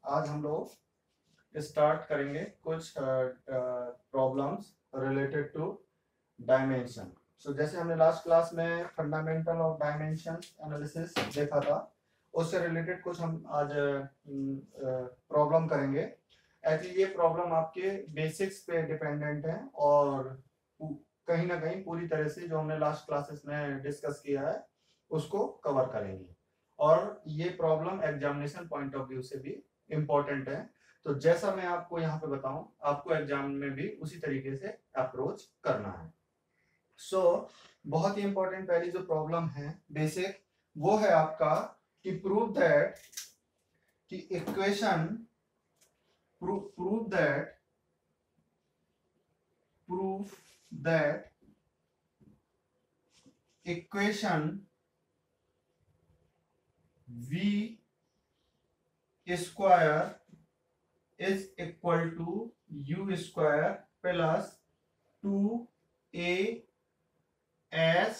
आज हम लोग स्टार्ट करेंगे कुछ प्रॉब्लम्स रिलेटेड टू डायमेंशन। सो जैसे हमने लास्ट क्लास में फंडामेंटल ऑफ डायमेंशन एनालिसिस देखा था, उससे रिलेटेड कुछ हम आज प्रॉब्लम करेंगे। एक्चुअली ये प्रॉब्लम आपके बेसिक्स पे डिपेंडेंट है और कहीं ना कहीं पूरी तरह से जो हमने लास्ट क्लासेस में डिस्कस किया है उसको कवर करेंगे, और ये problem examination point of view से भी इम्पोर्टेंट है। तो जैसा मैं आपको यहाँ पे बताऊं, आपको एग्जाम में भी उसी तरीके से अप्रोच करना है। बहुत ही इंपॉर्टेंट पहली जो प्रॉब्लम है बेसिक, वो है आपका कि प्रूव दैट कि equation prove that equation v square is equal to u square plus 2as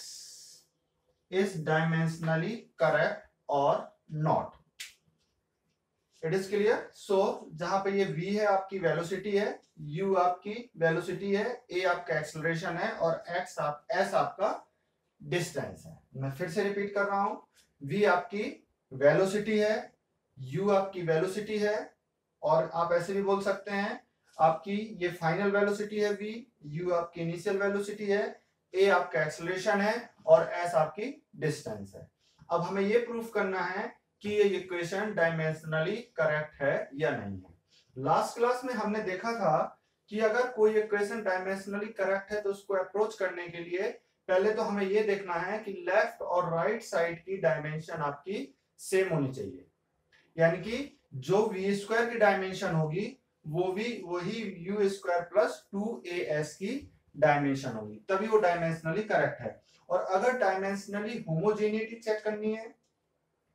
is dimensionally correct or not. It is clear? So जहां पे ये v है आपकी वेलोसिटी है, u आपकी वेलोसिटी है, a आपका एक्सेलरेशन है और s आपका डिस्टेंस है। मैं फिर से रिपीट कर रहा हूं, v आपकी वेलोसिटी है, u आपकी वेलोसिटी है, और आप ऐसे भी बोल सकते हैं आपकी ये फाइनल वेलोसिटी है v, u आपकी इनिशियल वेलोसिटी है, a आपका एक्सेलरेशन है और s आपकी डिस्टेंस है। अब हमें ये प्रूफ करना है कि ये इक्वेशन डायमेंशनली करेक्ट है या नहीं है। लास्ट क्लास में हमने देखा था कि अगर कोई इक्वेशन डायमेंशनली करेक्ट है तो उसको अप्रोच करने के लिए पहले तो हमें ये देखना है कि लेफ्ट और राइट साइड की डायमेंशन आपकी सेम होनी चाहिए, यानी कि जो v स्क्वायर की डायमेंशन होगी वो भी वही u स्क्वायर प्लस 2as की डायमेंशन होगी, तभी वो डायमेंशनली करेक्ट है। और अगर डायमेंशनली होमोजेनिटी चेक करनी है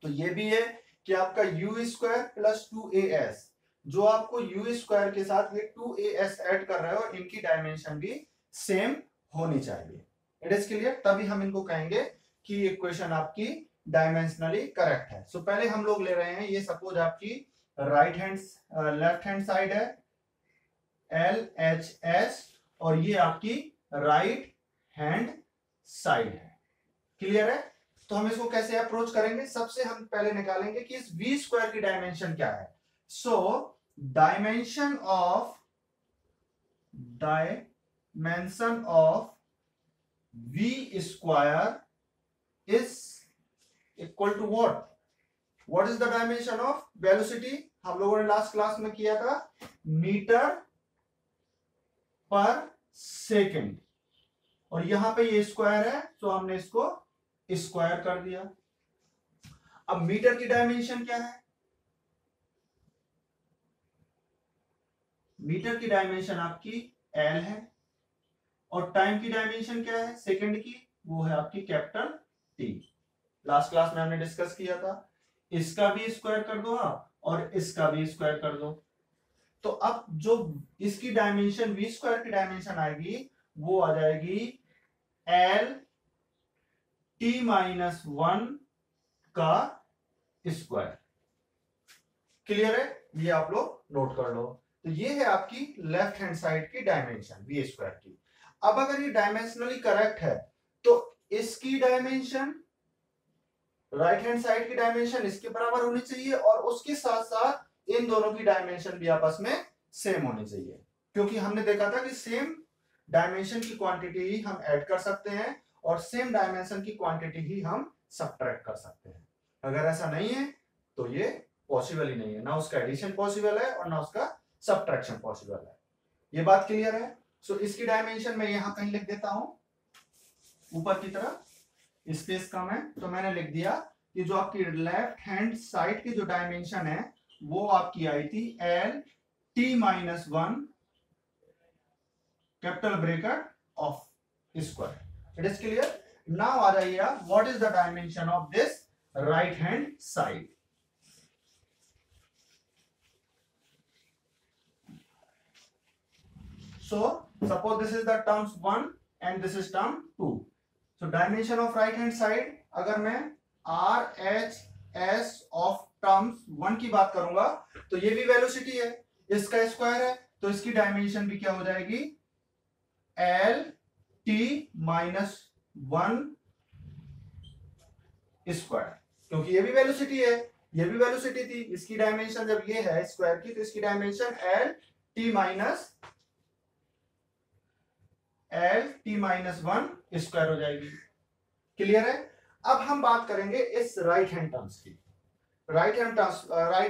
तो ये भी है कि आपका u स्क्वायर प्लस 2as, जो आपको u स्क्वायर के साथ ये 2as ऐड कर रहे हो, इनकी डायमेंशन भी सेम होनी चाहिए। It is clear? तभी हम इनको कहेंगे कि इक्वेशन आपकी डायमेंशनली करेक्ट है। सो पहले हम लोग ले रहे हैं, ये सपोज आपकी लेफ्ट हैंड साइड है LHS और ये आपकी राइट हैंड साइड है। क्लियर है? तो हम इसको कैसे अप्रोच करेंगे? सबसे हम पहले निकालेंगे कि इस v स्क्वायर की डायमेंशन क्या है। So dimension of v square is equal to what is the dimension of velocity? हम लोगों ने लास्ट क्लास में किया था मीटर पर सेकेंड, और यहां पे ये स्क्वायर है तो हमने इसको स्क्वायर कर दिया। अब मीटर की डायमेंशन क्या है? मीटर की डायमेंशन आपकी L है, और टाइम की डायमेंशन क्या है सेकेंड की? वो है आपकी कैपिटल T। लास्ट क्लास में हमने डिस्कस किया था, इसका भी स्क्वायर कर दो आप और इसका भी स्क्वायर कर दो, तो अब जो इसकी डायमेंशन v स्क्वायर की डायमेंशन आएगी वो आ जाएगी L T-1 का स्क्वायर। क्लियर है? ये आप लोग नोट कर लो। तो ये है आपकी लेफ्ट हैंड साइड की डायमेंशन v स्क्वायर की। अब अगर ये डायमेंशनली करेक्ट है तो इसकी डायमेंशन राइट हैंड साइड की डायमेंशन इसके बराबर होनी चाहिए, और उसके साथ साथ इन दोनों की डायमेंशन भी आपस में सेम होनी चाहिए, क्योंकि हमने देखा था कि सेम डायमेंशन की क्वांटिटी ही हम ऐड कर सकते हैं और सेम डायमेंशन की क्वांटिटी ही हम सब्ट्रैक्ट कर सकते हैं। अगर ऐसा नहीं है तो ये पॉसिबल ही नहीं है, ना उसका एडिशन पॉसिबल है और ना उसका सब्ट्रैक्शन पॉसिबल है। ये बात क्लियर है? सो इसकी डायमेंशन मैं यहां कहीं लिख देता हूं, ऊपर की तरफ स्पेस कम है तो मैंने लिख दिया कि जो आपकी लेफ्ट हैंड साइड की जो डायमेंशन है वो आपकी आई थी L T-1 capital bracket of square. It is clear? Now आ जाइए आप, what is the dimension of this right hand side? So suppose this is the terms 1 and this is term 2। So dimension of right hand side, अगर मैं RHS of terms 1 की बात करूंगा तो ये भी वेलोसिटी है, इसका स्क्वायर है, तो इसकी डायमेंशन भी क्या हो जाएगी, एल टी माइनस 1 स्क्वायर, क्योंकि ये भी वेलोसिटी है, ये भी वेलोसिटी थी, इसकी डायमेंशन जब ये है स्क्वायर की, तो इसकी dimension L T minus 1 square हो जाएगी। क्लियर है। अब हम बात करेंगे इस राइट हैंड टर्म्स की, राइट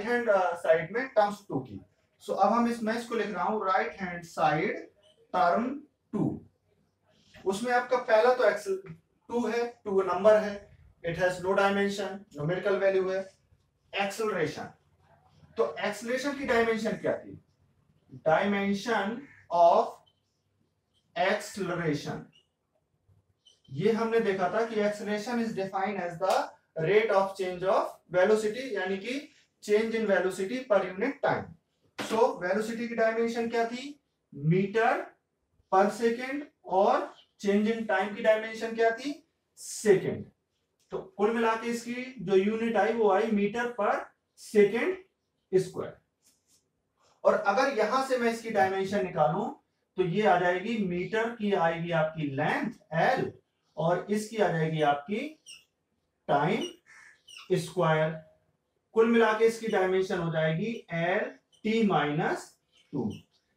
हैंड साइड में टर्म्स 2 की। सो अब हम मैं इसको लिख रहा हूं राइट हैंड साइड टर्म 2। उसमें आपका पहला तो एक्सल 2 है, 2 नंबर है, it has no dimension, numerical value है। एक्सेलरेशन, तो एक्सेलरेशन की डायमेंशन क्या थी, डायमेंशन ऑफ एक्सेलरेशन, ये हमने देखा था कि acceleration is defined as the rate of change of velocity, यानी कि change in velocity per unit time. So velocity की डायमेंशन क्या थी, मीटर पर सेकेंड, और चेंज इन टाइम की डायमेंशन क्या थी, सेकेंड। तो कुल मिला के इसकी जो यूनिट आई वो आई मीटर पर सेकेंड स्क्वायर। और अगर यहां से मैं इसकी डायमेंशन निकालूं तो ये आ जाएगी, मीटर की आएगी आपकी लेंथ एल, और इसकी आ जाएगी आपकी टाइम स्क्वायर। कुल मिला के इसकी डायमेंशन हो जाएगी एल टी माइनस 2।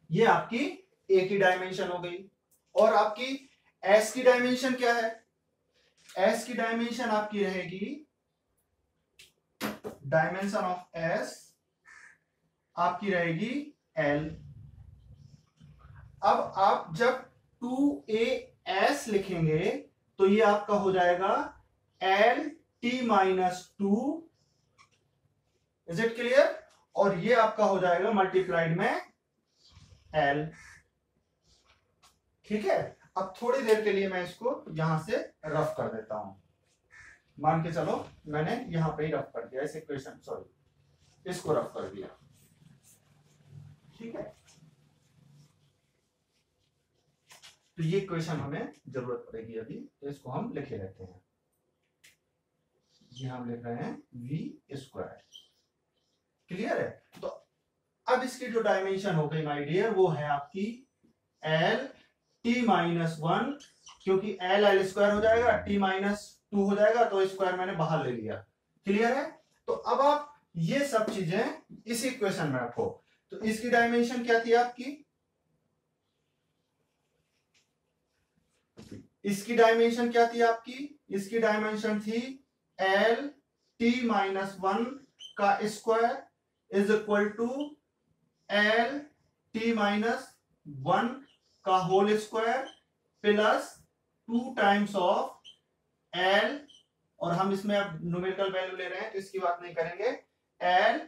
ये आपकी ए की डायमेंशन हो गई। और आपकी एस की डायमेंशन क्या है, एस की डायमेंशन आपकी रहेगी, डायमेंशन ऑफ एस आपकी रहेगी एल। अब आप जब 2as लिखेंगे तो ये आपका हो जाएगा L T minus 2, is it clear, और ये आपका हो जाएगा मल्टीप्लाइड में एल। ठीक है। अब थोड़ी देर के लिए मैं इसको यहां से रफ कर देता हूं, मान के चलो मैंने यहां पे ही रफ कर दिया, इस इक्वेशन सॉरी इसको रफ कर दिया। ठीक है, तो ये इक्वेशन हमें जरूरत पड़ेगी अभी, तो इसको हम लिखे रहते हैं। ये हम लिख रहे हैं v स्क्वायर। क्लियर है। तो अब इसकी जो डायमेंशन हो गई माय डियर, वो है आपकी एल टी माइनस 1, क्योंकि एल एल स्क्वायर हो जाएगा, टी माइनस 2 हो जाएगा, तो स्क्वायर मैंने बाहर ले लिया। क्लियर है। तो अब आप ये सब चीजें इस इक्वेशन में रखो। तो इसकी डायमेंशन क्या थी आपकी, इसकी डायमेंशन क्या थी आपकी, इसकी डायमेंशन थी एल टी माइनस 1 का square is equal to L T minus 1 का whole square plus 2 times of L, और हम इसमें अब न्यूमेरिकल वैल्यू ले रहे हैं तो इसकी बात नहीं करेंगे, एल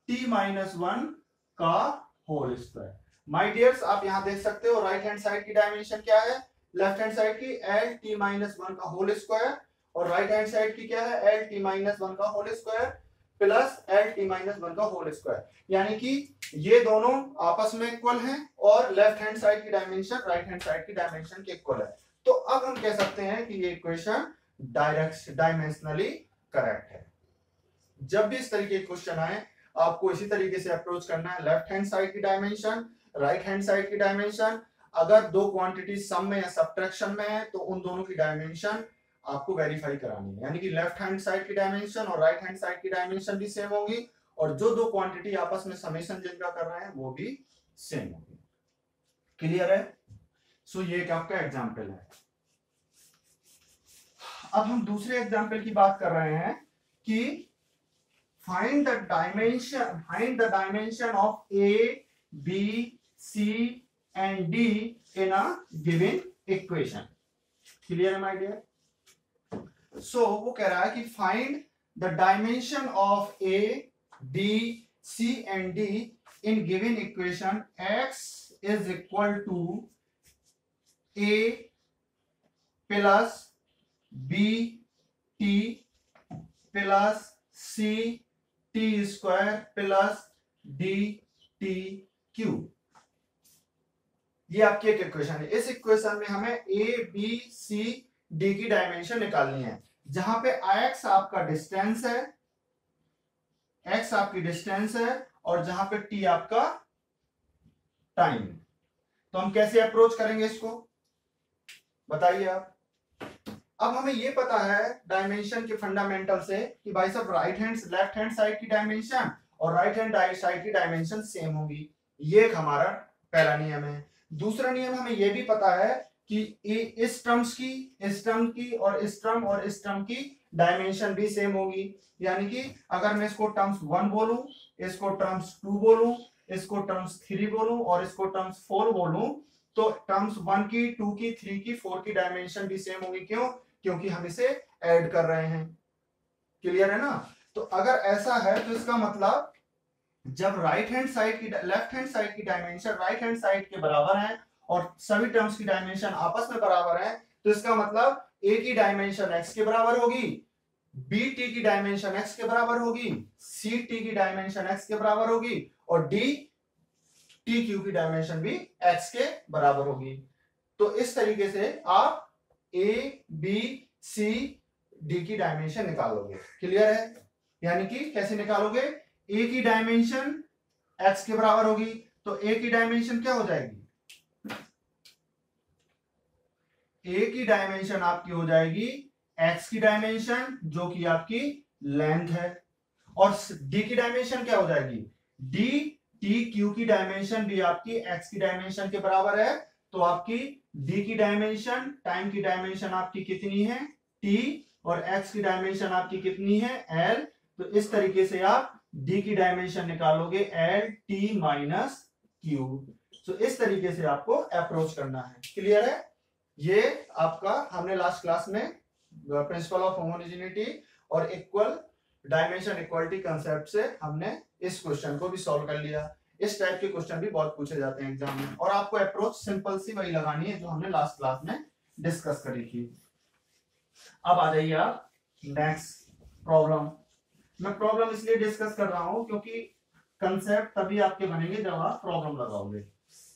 टी माइनस 1 का होल स्क्वायर। माय डियर्स, आप यहां देख सकते हो राइट हैंड साइड की डायमेंशन क्या है, लेफ्ट हैंड साइड की एल टी माइनस 1 का होल स्क्वायर, और राइट हैंड साइड की क्या है, एल टी माइनस 1 का whole square plus L T minus 1 का होल स्क्वायर, यानी कि ये दोनों आपस में इक्वल हैं और लेफ्ट हैंड साइड की डायमेंशन राइट हैंड साइड की डायमेंशन के इक्वल है। तो अब हम कह सकते हैं कि ये इक्वेशन डायमेंशनली करेक्ट है। जब भी इस तरीके के क्वेश्चन आए आपको इसी तरीके से अप्रोच करना है, लेफ्ट हैंड साइड की डायमेंशन, राइट हैंड साइड की डायमेंशन, अगर दो क्वांटिटी सम में या सब्ट्रैक्शन में है तो उन दोनों की डायमेंशन आपको वेरीफाई करानी है, यानी कि लेफ्ट हैंड साइड की डायमेंशन और राइट हैंड साइड की डायमेंशन भी सेम होगी, और जो दो क्वांटिटी आपस में समेशन जिनका कर रहे हैं वो भी सेम होगी। क्लियर है। सो ये एक आपका एग्जाम्पल है। अब हम दूसरे एग्जाम्पल की बात कर रहे हैं कि find the dimension of A B C and D in a given equation. Clear है माय डियर। सो वो कह रहा है कि find the dimension of A B C and D in given equation x is equal to a plus B T plus C T square plus D T cube. ये आपकी एक equation है। इस इक्वेशन में हमें ए बी सी डी की dimension निकालनी है, जहां पे x आपका डिस्टेंस है, x आपकी डिस्टेंस है और जहां पे टी आपका टाइम। तो हम कैसे अप्रोच करेंगे इसको, बताइए आप। अब हमें ये पता है डायमेंशन के फंडामेंटल से कि भाई साहब लेफ्ट हैंड साइड की डायमेंशन और राइट हैंड साइड की डायमेंशन सेम होगी। ये एक हमारा पहला नियम है। दूसरा नियम हमें यह भी पता है कि इस टर्म की और इस टर्म की डायमेंशन भी सेम होगी। यानी कि अगर मैं इसको टर्म्स 1 बोलूं, इसको टर्म्स 2 बोलूं, इसको टर्म्स 3 बोलूं और इसको टर्म्स 4 बोलूं, तो टर्म्स 1 की, 2 की, 3 की, 4 की डायमेंशन भी सेम होगी। क्यों? क्योंकि हम इसे ऐड कर रहे हैं। क्लियर है ना? तो अगर ऐसा है तो इसका मतलब जब लेफ्ट हैंड साइड की डायमेंशन राइट हैंड साइड के बराबर है और सभी टर्म्स की डायमेंशन आपस में बराबर है, तो इसका मतलब ए की डायमेंशन एक्स के बराबर होगी, बी टी की डायमेंशन एक्स के बराबर होगी, सी टी की डायमेंशन एक्स के बराबर होगी और डी टी क्यू की डायमेंशन भी एक्स के बराबर होगी। तो इस तरीके से आप ए बी सी डी की डायमेंशन निकालोगे। क्लियर है? यानी कि कैसे निकालोगे? ए की डायमेंशन एक्स के बराबर होगी, तो ए की डायमेंशन क्या हो जाएगी? ए की डायमेंशन आपकी हो जाएगी एक्स की डायमेंशन जो कि आपकी लेंथ है, और डी की डायमेंशन क्या हो जाएगी? डी टी क्यू की डायमेंशन भी आपकी एक्स की डायमेंशन के बराबर है। तो आपकी डी की डायमेंशन, टाइम की डायमेंशन आपकी कितनी है? टी, और एक्स की डायमेंशन आपकी कितनी है? एल। तो इस तरीके से आप डी की डायमेंशन निकालोगे एल टी माइनस क्यू। तो इस तरीके से आपको अप्रोच करना है। क्लियर है? ये आपका हमने लास्ट क्लास में प्रिंसिपल ऑफ होमोजेनिटी और इक्वल डायमेंशन इक्वालिटी कंसेप्ट से हमने इस क्वेश्चन को भी सॉल्व कर लिया। इस टाइप के क्वेश्चन भी बहुत पूछे जाते हैं एग्जाम में, और आपको अप्रोच सिंपल सी वही लगानी है जो हमने लास्ट क्लास में डिस्कस करी थी। अब आ जाइए आप नेक्स्ट प्रॉब्लम। मैं प्रॉब्लम इसलिए डिस्कस कर रहा हूं क्योंकि कंसेप्ट तभी आपके बनेंगे जब आप प्रॉब्लम लगाओगे।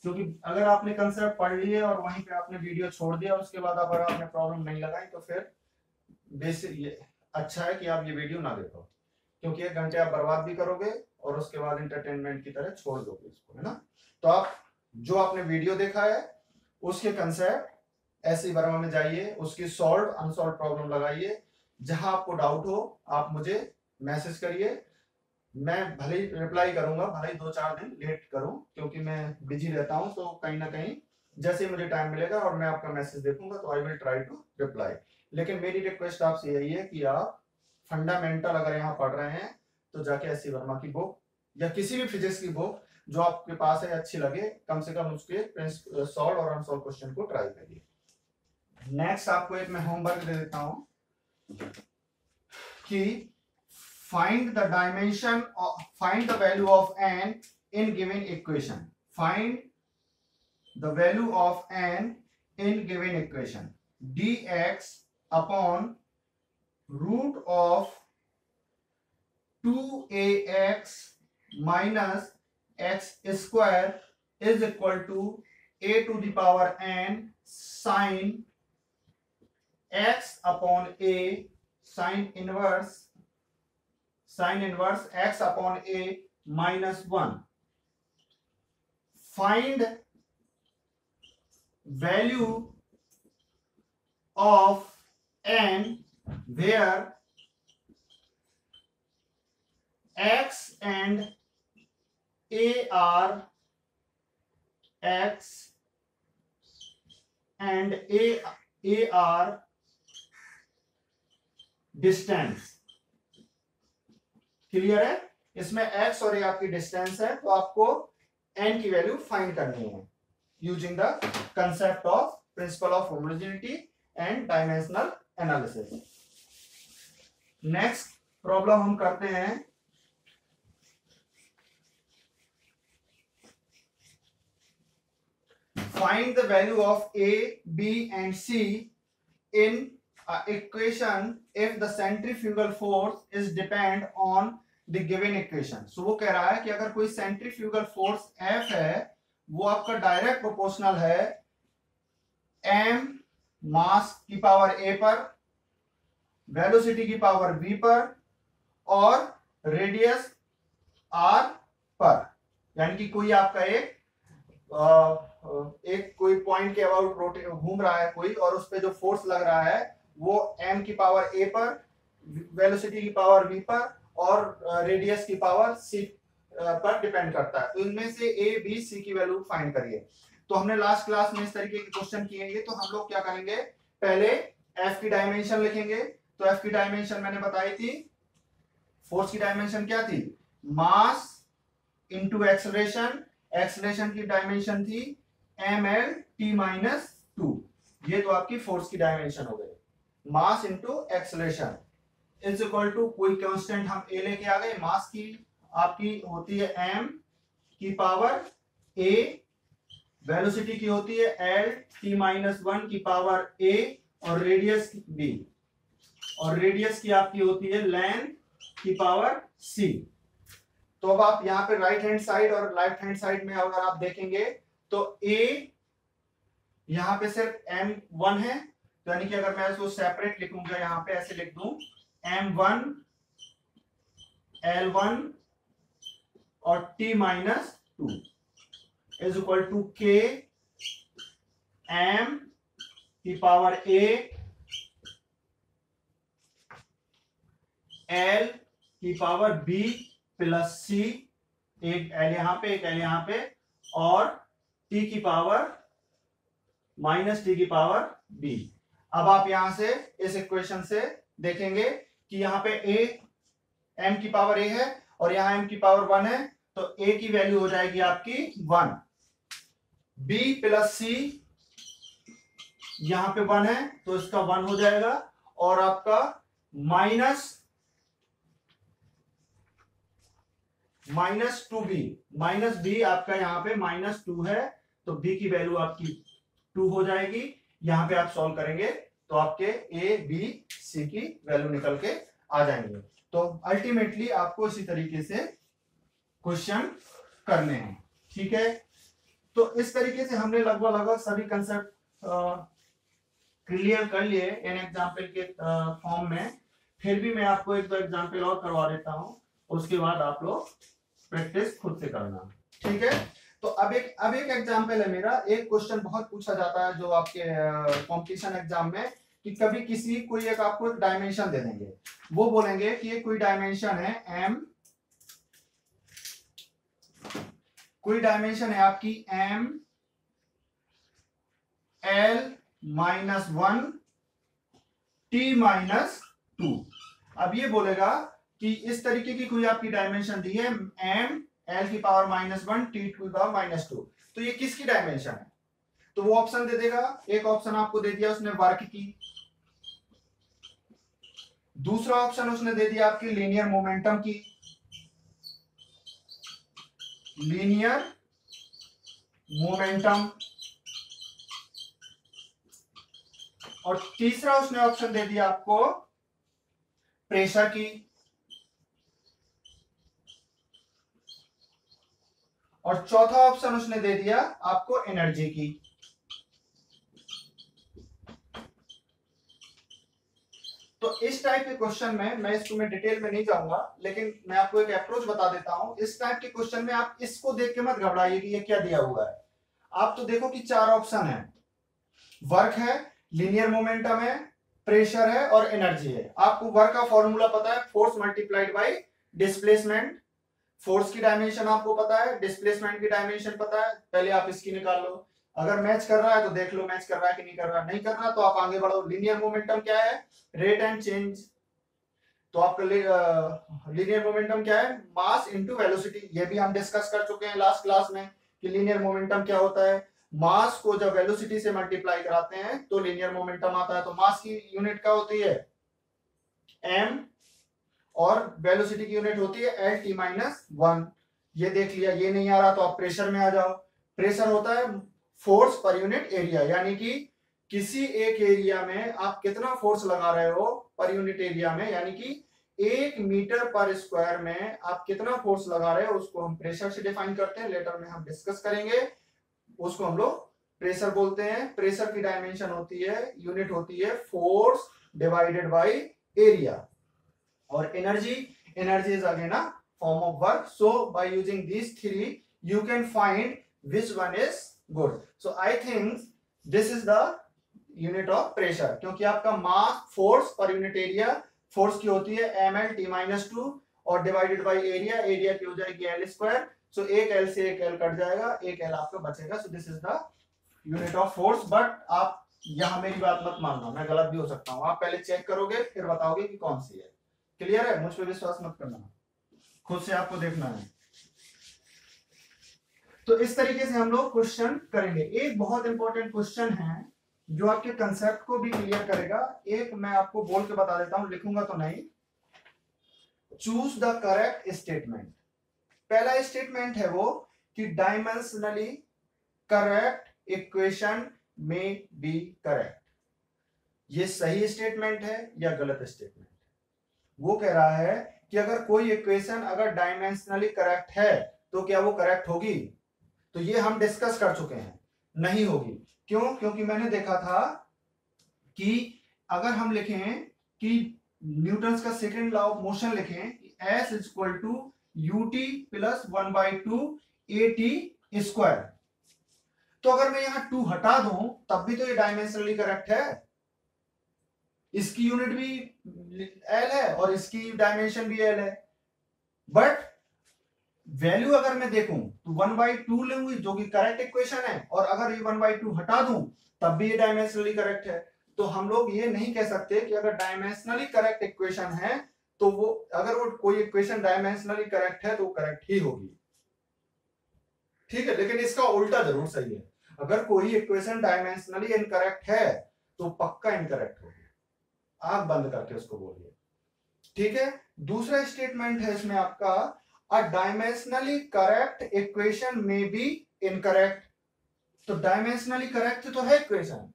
क्योंकि अगर आपने कंसेप्ट पढ़ लिए और वहीं पे आपने वीडियो छोड़ दिया, उसके बाद अगर आपने प्रॉब्लम नहीं लगाई, तो फिर बेसिक ये अच्छा है कि आप ये वीडियो ना देखो, क्योंकि 1 घंटे आप बर्बाद भी करोगे और उसके बाद एंटरटेनमेंट की तरह छोड़ दोगे इसको, है ना? तो आप जो आपने वीडियो देखा है उसके कंसेप्ट ऐसे वर्मा में जाइए, उसकी सॉल्व अनसॉल्व प्रॉब्लम लगाइए। जहां आपको डाउट हो आप मुझे मैसेज करिए, मैं भले ही रिप्लाई करूंगा, भले ही 2-4 दिन लेट करूं क्योंकि मैं बिजी रहता हूं। तो कहीं ना कहीं जैसे ही मुझे टाइम मिलेगा और मैं आपका मैसेज देखूंगा तो I will try to reply. लेकिन मेरी रिक्वेस्ट आपसे यही है कि आप फंडामेंटल अगर यहाँ पढ़ रहे हैं तो जाके एस.सी. वर्मा की बुक या किसी भी फिजिक्स की बुक जो आपके पास है अच्छी लगे, कम से कम उसके सॉल्व और अनसॉल्व क्वेश्चन को ट्राई करिए। नेक्स्ट आपको एक मैं होमवर्क दे देता हूं कि find the dimension of, find the value of n in given equation. Find the value of n in given equation. dx upon root of 2ax minus x square is equal to a to the power n sin x upon a sin inverse x upon a minus 1. Find value of n where x and a are x and a are distance. Clear है? इसमें x और a आपकी distance है, तो आपको n की value find करनी है using the concept of principle of homogeneity and dimensional analysis. Next problem हम करते हैं find the value of a, b and c in equation if the centrifugal force is depend on the given equation. So वो कह रहा है कि अगर कोई सेंट्रीफ्यूगल फोर्स F है वो आपका डायरेक्ट प्रोपोर्शनल है m मास की पावर a पर, वेलोसिटी की पावर v पर और रेडियस r पर, यानी कि कोई आपका एक कोई पॉइंट के अबाउट घूम रहा है कोई, और उस पे जो फोर्स लग रहा है वो m की पावर a पर, वेलोसिटी की पावर v पर, और रेडियस की पावर c पर डिपेंड करता है। तो इनमें से a b c की वैल्यू फाइंड करिए। तो हमने लास्ट क्लास में इस तरीके के क्वेश्चन किए हैं। तो हम लोग क्या करेंगे, पहले f की डायमेंशन लिखेंगे। तो f की डायमेंशन मैंने बताई थी, फोर्स की डायमेंशन क्या थी, मास इंटू एक्सेलरेशन। एक्सेलरेशन की डायमेंशन थी ml/t-2। ये तो आपकी फोर्स की डायमेंशन हो गई, mass into acceleration is equal to कोई कांस्टेंट हम a लेके आ गए। मास की आपकी होती है m की पावर a, वेलोसिटी की होती है l/t-1 की पावर a, और रेडियस b, और रेडियस की आपकी होती है लेंथ की पावर c। तो अब आप यहाँ पे राइट हैंड साइड और लेफ्ट हैंड साइड में अगर आप देखेंगे तो a यहाँ पे सिर्फ m1 है, तो यानी कि अगर मैं इसको सेपरेट लिखूंगा यहाँ पे ऐसे लिख दूं m1 l1 और t-2 is equal to k m की पावर a l की पावर b प्लस c, एक l यहां पे एक l यहां पे, और t की पावर माइनस t की पावर b। अब आप यहां से इस इक्वेशन से देखेंगे कि यहां पे a m की पावर a है और यहां m की पावर 1 है, तो a की वैल्यू हो जाएगी आपकी 1, b प्लस c यहां पे 1 है तो इसका 1 हो जाएगा, और आपका माइनस 2b, माइनस b आपका यहाँ पे -2 है, तो b की वैल्यू आपकी 2 हो जाएगी। यहाँ पे आप सॉल्व करेंगे तो आपके a b c की वैल्यू निकल के आ जाएंगे। तो अल्टीमेटली आपको इसी तरीके से क्वेश्चन करने हैं, ठीक है। तो इस तरीके से हमने लगभग सभी कंसेप्ट क्लियर कर लिए इन एग्जाम्पल के फॉर्म में। फिर भी मैं आपको एक दो एग्जाम्पल और करवा देता हूं, उसके बाद आप लोग प्रैक्टिस खुद से करना, ठीक है। तो अब एक एग्जाम्पल है मेरा। एक क्वेश्चन बहुत पूछा जाता है जो आपके कंपटीशन एग्जाम में, कि कभी किसी कोई एक आपको डायमेंशन दे देंगे, वो बोलेंगे कि ये कोई डायमेंशन है m, कोई डायमेंशन है आपकी m l-1 t-2। अब ये बोलेगा कि इस तरीके की कोई आपकी डायमेंशन दी है m l की पावर -1 t टू द -2, तो ये किसकी डायमेंशन है। तो वो ऑप्शन दे देगा। एक ऑप्शन आपको दे दिया उसने वर्क की, दूसरा ऑप्शन उसने दे दिया आपकी लीनियर मोमेंटम की, लीनियर मोमेंटम, और तीसरा उसने ऑप्शन दे दिया आपको प्रेशर की, और चौथा ऑप्शन उसने दे दिया आपको एनर्जी की। तो इस टाइप के क्वेश्चन में मैं इसमें डिटेल में नहीं जाऊंगा, लेकिन मैं आपको एक अप्रोच बता देता हूं। इस टाइप के क्वेश्चन में आप इसको देख के मत घबराइए कि ये क्या दिया हुआ है। आप तो देखो कि 4 ऑप्शन है, वर्क है, लीनियर मोमेंटम है, प्रेशर है और एनर्जी है। आपको वर्क का फॉर्मूला पता है, force multiplied by displacement. Force की डायमेंशन आपको पता है, डिस्प्लेसमेंट की डायमेंशन पता है, पहले आप इसकी निकाल लो। अगर मैच कर रहा है तो देख लो मैच कर रहा है कि नहीं कर रहा, नहीं कर रहा तो आप आगे बढ़ो। लीनियर मोमेंटम क्या है, रेट एंड चेंज। तो आपका लीनियर मोमेंटम क्या है, मास इनटू वेलोसिटी। ये भी हम डिस्कस कर चुके हैं लास्ट क्लास में कि लीनियर मोमेंटम क्या होता है। मास को जब वेलोसिटी से मल्टीप्लाई कराते हैं तो लीनियर मोमेंटम आता है। तो मास की यूनिट क्या होती है m, और वेलोसिटी की यूनिट होती है l/t-1। ये देख लिया। ये नहीं आ रहा तो आप प्रेशर में आ जाओ। प्रेशर होता है फोर्स पर यूनिट एरिया, यानी कि किसी एक एरिया में आप कितना फोर्स लगा रहे हो पर यूनिट एरिया में, यानी कि 1 मीटर पर स्क्वायर में आप कितना फोर्स लगा रहे हो, उसको हम प्रेशर से डिफाइन करते हैं। लेटर में हम डिस्कस करेंगे, उसको हम लोग प्रेशर बोलते हैं। प्रेशर की डायमेंशन होती है, यूनिट होती है फोर्स डिवाइडेड बाय एरिया। और energy is again form of work. So by using these three you can find which one is good. So I think this is the unit of pressure, क्योंकि आपका mass force per unit area force की होती है ml/t-2 और divided by area, area की हो जाएगी l square. सो एक l से एक l कट जाएगा, एक l आपका बचेगा. So this is the unit of force. But आप यहां मेरी बात मत मानना, मैं गलत भी हो सकता हूं. आप पहले चेक करोगे फिर बताओगे कि कौन सी है. क्लियर है? मुझ पर विश्वास मत करना, खुद से आपको देखना है. तो इस तरीके से हम लोग क्वेश्चन करेंगे. एक बहुत इंपॉर्टेंट क्वेश्चन है जो आपके कंसेप्ट को भी क्लियर करेगा. एक मैं आपको बोल के बता देता हूं, लिखूंगा तो नहीं. Choose the correct statement. पहला स्टेटमेंट है वो कि डायमेंशनली करेक्ट इक्वेशन में बी करेक्ट. ये सही स्टेटमेंट है या गलत स्टेटमेंट? वो कह रहा है कि अगर कोई इक्वेशन अगर डायमेंशनली करेक्ट है तो क्या वो करेक्ट होगी? तो ये हम डिस्कस कर चुके हैं, नहीं होगी. क्यों? क्योंकि मैंने देखा था कि अगर हम लिखें कि न्यूटन का सेकंड लॉ ऑफ मोशन लिखें, S equal to ut plus 1/2 at square, तो अगर मैं यहां 2 हटा दूं तब भी तो ये डायमेंशनली करेक्ट है. इसकी यूनिट भी l है और इसकी डायमेंशन भी l है. बट वैल्यू अगर मैं देखूं तो 1/2 लूंगी जो कि करेक्ट इक्वेशन है, और अगर ये 1/2 हटा दूं तब भी ये डायमेंशनली करेक्ट है. तो हम लोग ये नहीं कह सकते कि अगर डायमेंशनली करेक्ट इक्वेशन है तो वो, अगर वो कोई इक्वेशन डायमेंशनली करेक्ट है तो वो करेक्ट ही होगी. ठीक है, लेकिन इसका उल्टा जरूर सही है. अगर कोई इक्वेशन डायमेंशनली इनकरेक्ट है तो पक्का इनकरेक्ट होगी. आंख बंद करके उसको बोलिए. ठीक है. दूसरा स्टेटमेंट है इसमें आपका, अ डायमेंशनली करेक्ट इक्वेशन में बी इनकरेक्ट. तो डायमेंशनली करेक्ट तो है इक्वेशन,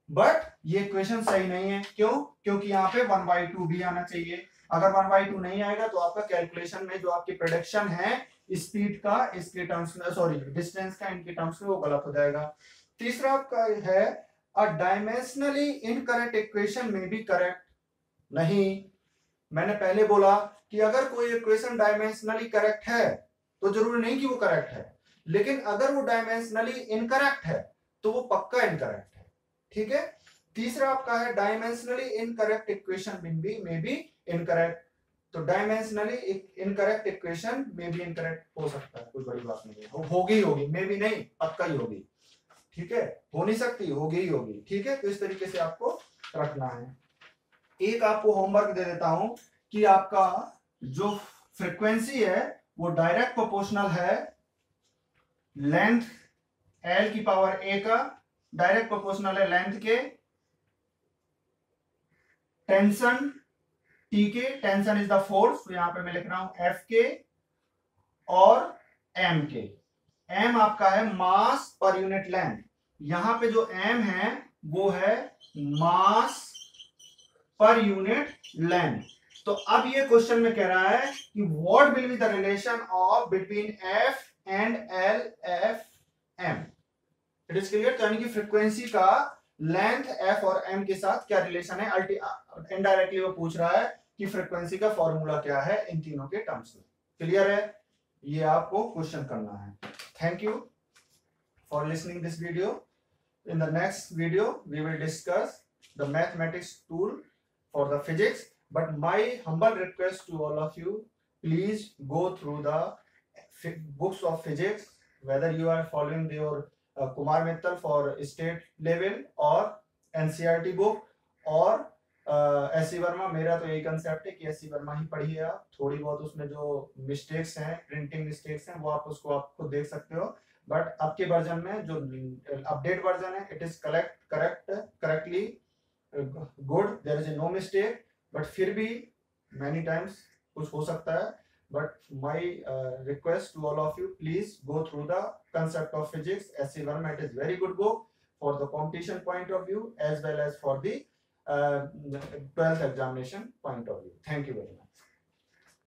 बट ये इक्वेशन सही नहीं है. क्यों? क्योंकि यहाँ पे 1/2 भी आना चाहिए. अगर 1/2 नहीं आएगा तो आपका कैलकुलेशन में जो आपकी प्रेडिक्शन है स्पीड का इसके टर्म्स में, सॉरी डिस्टेंस का इनके टर्म्स में, वो गलत हो जाएगा. तीसरा आपका है अ डायमेंशनली इनकरेक्ट इक्वेशन में भी करेक्ट. नहीं, मैंने पहले बोला कि अगर कोई इक्वेशन डायमेंशनली करेक्ट है तो जरूरी नहीं कि वो करेक्ट है, लेकिन अगर वो डायमेंशनली इनकरेक्ट है तो वो पक्का इनकरेक्ट है. ठीक है. तीसरा आपका है डायमेंशनली इनकरेक्ट इक्वेशन में भी इनकरेक्ट. तो डायमेंशनली इनकरेक्ट इक्वेशन में भी इनकरेक्ट हो सकता है, कोई बड़ी बात नहीं है. होगी ही होगी, मे भी नहीं, पक्का ही होगी. ठीक है, हो नहीं सकती, होगी ही होगी. ठीक है. तो इस तरीके से आपको रखना है. एक आपको होमवर्क दे देता हूं कि आपका जो फ्रीक्वेंसी है वो डायरेक्ट प्रोपोर्शनल है लेंथ l की पावर a का, डायरेक्ट प्रोपोर्शनल है लेंथ के, टेंशन t के, टेंशन इज द फोर्स, तो यहां पे मैं लिख रहा हूं F के, और m के. m आपका है मास पर यूनिट लेंथ. यहां पे जो m है वो है मास पर यूनिट लेंथ. तो अब ये क्वेश्चन में कह रहा है कि what will be the relation of between F and L F M. It is clear. यानी कि फ्रीक्वेंसी का लेंथ F और M के साथ क्या रिलेशन है. इनडायरेक्टली वो पूछ रहा है कि फ्रीक्वेंसी का फॉर्मूला क्या है इन तीनों के टर्म्स में. क्लियर है? ये आपको क्वेश्चन करना है. Thank you for listening this video. In the next video we will discuss the mathematics tool for the physics, but my humble request to all of you, please go through the books of physics, whether you are following your Kumar Mittal for state level or NCERT book or S.C. Verma. मेरा तो यही concept है कि S.C. Verma ही पढ़िए आप. थोड़ी बहुत उसमें जो मिस्टेक्स हैं, प्रिंटिंग मिस्टेक्स हैं, वो आप उसको आप खुद देख सकते हो. बट आपके वर्जन में जो अपडेट वर्जन है, it is correctly good, there is no mistake, but फिर भी many times कुछ हो सकता है. but my request to all of you, please go through the concept of physics. S.C. Verma, it is very good book for the competition point of view as well as for the 12th examination point of view. Thank you very much.